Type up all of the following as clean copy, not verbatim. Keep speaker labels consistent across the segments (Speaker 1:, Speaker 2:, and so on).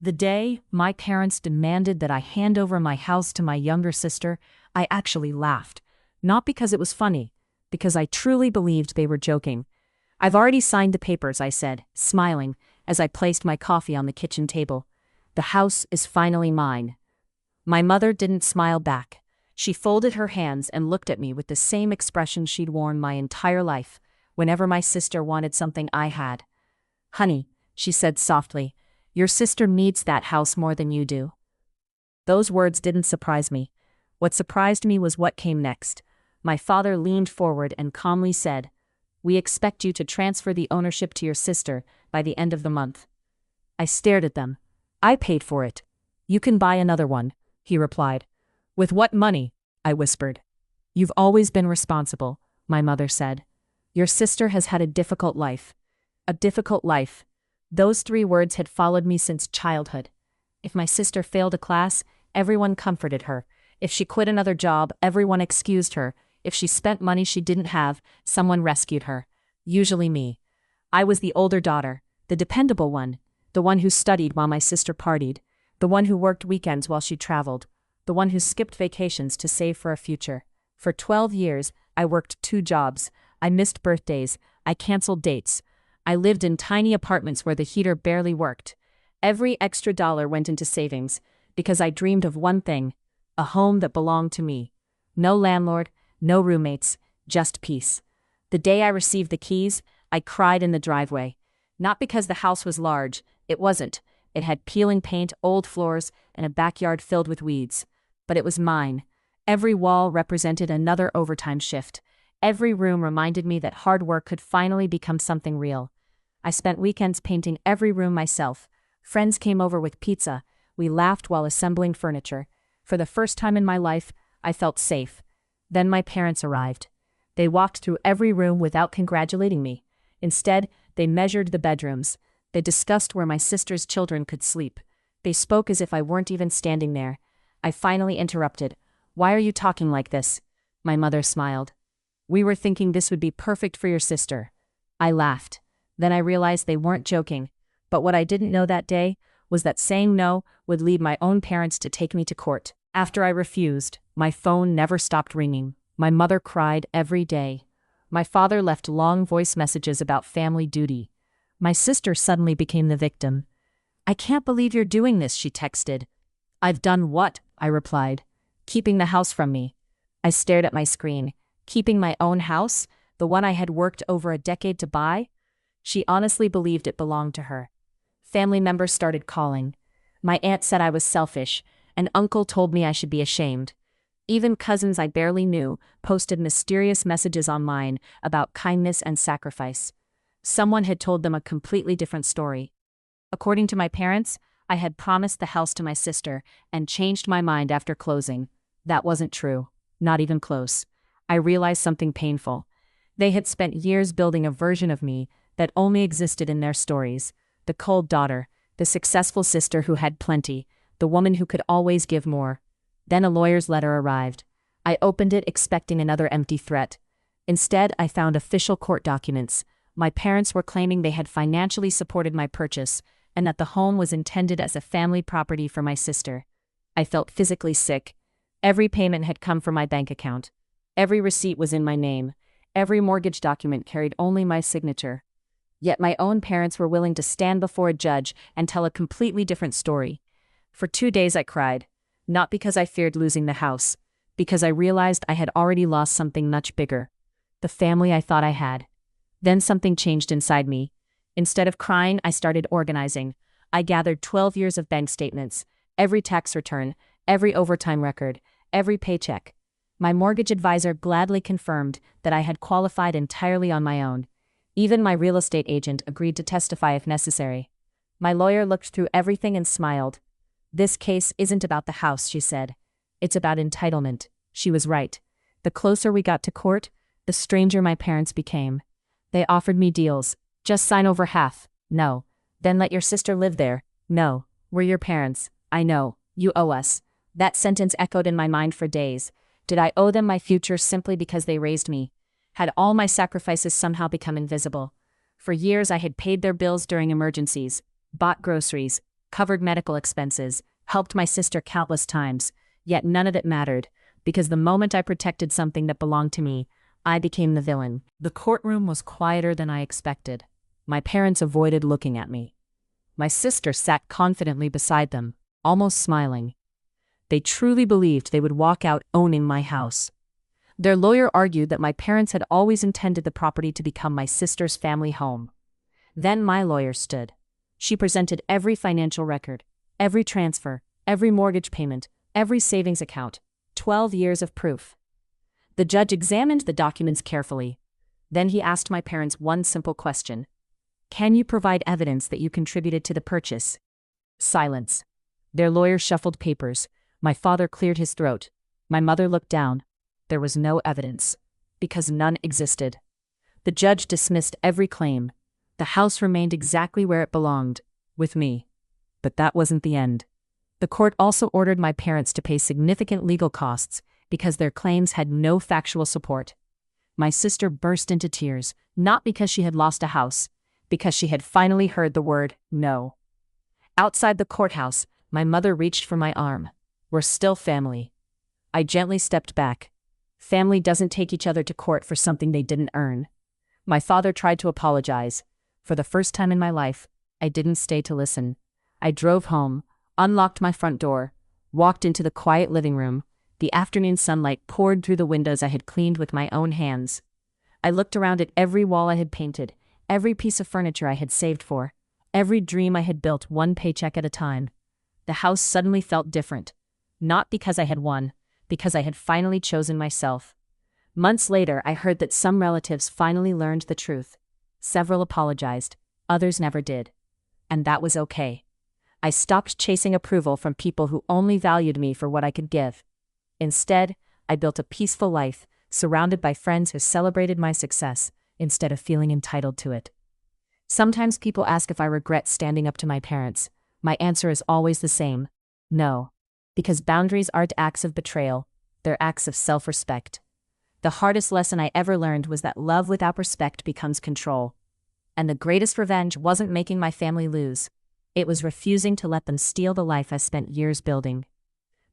Speaker 1: The day my parents demanded that I hand over my house to my younger sister, I actually laughed. Not because it was funny, because I truly believed they were joking. "I've already signed the papers," I said, smiling, as I placed my coffee on the kitchen table. "The house is finally mine." My mother didn't smile back. She folded her hands and looked at me with the same expression she'd worn my entire life, whenever my sister wanted something I had. "Honey," she said softly, "your sister needs that house more than you do." Those words didn't surprise me. What surprised me was what came next. My father leaned forward and calmly said, "We expect you to transfer the ownership to your sister by the end of the month." I stared at them. "I paid for it." "You can buy another one," he replied. "With what money?" I whispered. "You've always been responsible," my mother said. "Your sister has had a difficult life." A difficult life. Those 3 words had followed me since childhood. If my sister failed a class, everyone comforted her. If she quit another job, everyone excused her. If she spent money she didn't have, someone rescued her. Usually me. I was the older daughter, the dependable one, the one who studied while my sister partied, the one who worked weekends while she traveled, the one who skipped vacations to save for a future. For 12 years, I worked 2 jobs. I missed birthdays. I canceled dates. I lived in tiny apartments where the heater barely worked. Every extra dollar went into savings, because I dreamed of one thing: a home that belonged to me. No landlord, no roommates, just peace. The day I received the keys, I cried in the driveway. Not because the house was large, it wasn't. It had peeling paint, old floors, and a backyard filled with weeds. But it was mine. Every wall represented another overtime shift. Every room reminded me that hard work could finally become something real. I spent weekends painting every room myself. Friends came over with pizza. We laughed while assembling furniture. For the first time in my life, I felt safe. Then my parents arrived. They walked through every room without congratulating me. Instead, they measured the bedrooms. They discussed where my sister's children could sleep. They spoke as if I weren't even standing there. I finally interrupted. "Why are you talking like this?" My mother smiled. "We were thinking this would be perfect for your sister." I laughed. Then I realized they weren't joking. But what I didn't know that day was that saying no would lead my own parents to take me to court. After I refused, my phone never stopped ringing. My mother cried every day. My father left long voice messages about family duty. My sister suddenly became the victim. "I can't believe you're doing this," she texted. "I've done what?" I replied. "Keeping the house from me." I stared at my screen. Keeping my own house? The one I had worked over a decade to buy? She honestly believed it belonged to her. Family members started calling. My aunt said I was selfish. An uncle told me I should be ashamed. Even cousins I barely knew posted mysterious messages online about kindness and sacrifice. Someone had told them a completely different story. According to my parents, I had promised the house to my sister and changed my mind after closing. That wasn't true. Not even close. I realized something painful. They had spent years building a version of me that only existed in their stories. The cold daughter, the successful sister who had plenty, the woman who could always give more. Then a lawyer's letter arrived. I opened it expecting another empty threat. Instead, I found official court documents. My parents were claiming they had financially supported my purchase, and that the home was intended as a family property for my sister. I felt physically sick. Every payment had come from my bank account. Every receipt was in my name. Every mortgage document carried only my signature. Yet my own parents were willing to stand before a judge and tell a completely different story. For 2 days I cried. Not because I feared losing the house, because I realized I had already lost something much bigger. The family I thought I had. Then something changed inside me. Instead of crying, I started organizing. I gathered 12 years of bank statements, every tax return, every overtime record, every paycheck. My mortgage advisor gladly confirmed that I had qualified entirely on my own. Even my real estate agent agreed to testify if necessary. My lawyer looked through everything and smiled. "This case isn't about the house," she said. "It's about entitlement." She was right. The closer we got to court, the stranger my parents became. They offered me deals. "Just sign over half." No. "Then let your sister live there." No. "We're your parents." "I know. You owe us." That sentence echoed in my mind for days. Did I owe them my future simply because they raised me? Had all my sacrifices somehow become invisible? For years I had paid their bills during emergencies, bought groceries, covered medical expenses, helped my sister countless times, yet none of it mattered, because the moment I protected something that belonged to me, I became the villain. The courtroom was quieter than I expected. My parents avoided looking at me. My sister sat confidently beside them, almost smiling. They truly believed they would walk out owning my house. Their lawyer argued that my parents had always intended the property to become my sister's family home. Then my lawyer stood. She presented every financial record, every transfer, every mortgage payment, every savings account, 12 years of proof. The judge examined the documents carefully. Then he asked my parents one simple question. Can you provide evidence that you contributed to the purchase? Silence. Their lawyer shuffled papers. My father cleared his throat. My mother looked down. There was no evidence, because none existed. The judge dismissed every claim. The house remained exactly where it belonged, with me. But that wasn't the end. The court also ordered my parents to pay significant legal costs because their claims had no factual support. My sister burst into tears, not because she had lost a house, because she had finally heard the word no. Outside the courthouse, my mother reached for my arm. We're still family. I gently stepped back. Family doesn't take each other to court for something they didn't earn. My father tried to apologize. For the first time in my life, I didn't stay to listen. I drove home, unlocked my front door, walked into the quiet living room. The afternoon sunlight poured through the windows I had cleaned with my own hands. I looked around at every wall I had painted, every piece of furniture I had saved for, every dream I had built one paycheck at a time. The house suddenly felt different. Not because I had won, because I had finally chosen myself. Months later, I heard that some relatives finally learned the truth. Several apologized, others never did. And that was okay. I stopped chasing approval from people who only valued me for what I could give. Instead, I built a peaceful life, surrounded by friends who celebrated my success, instead of feeling entitled to it. Sometimes people ask if I regret standing up to my parents. My answer is always the same. No. Because boundaries aren't acts of betrayal, they're acts of self-respect. The hardest lesson I ever learned was that love without respect becomes control. And the greatest revenge wasn't making my family lose. It was refusing to let them steal the life I spent years building.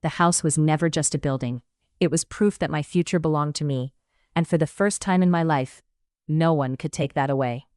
Speaker 1: The house was never just a building. It was proof that my future belonged to me. And for the first time in my life, no one could take that away.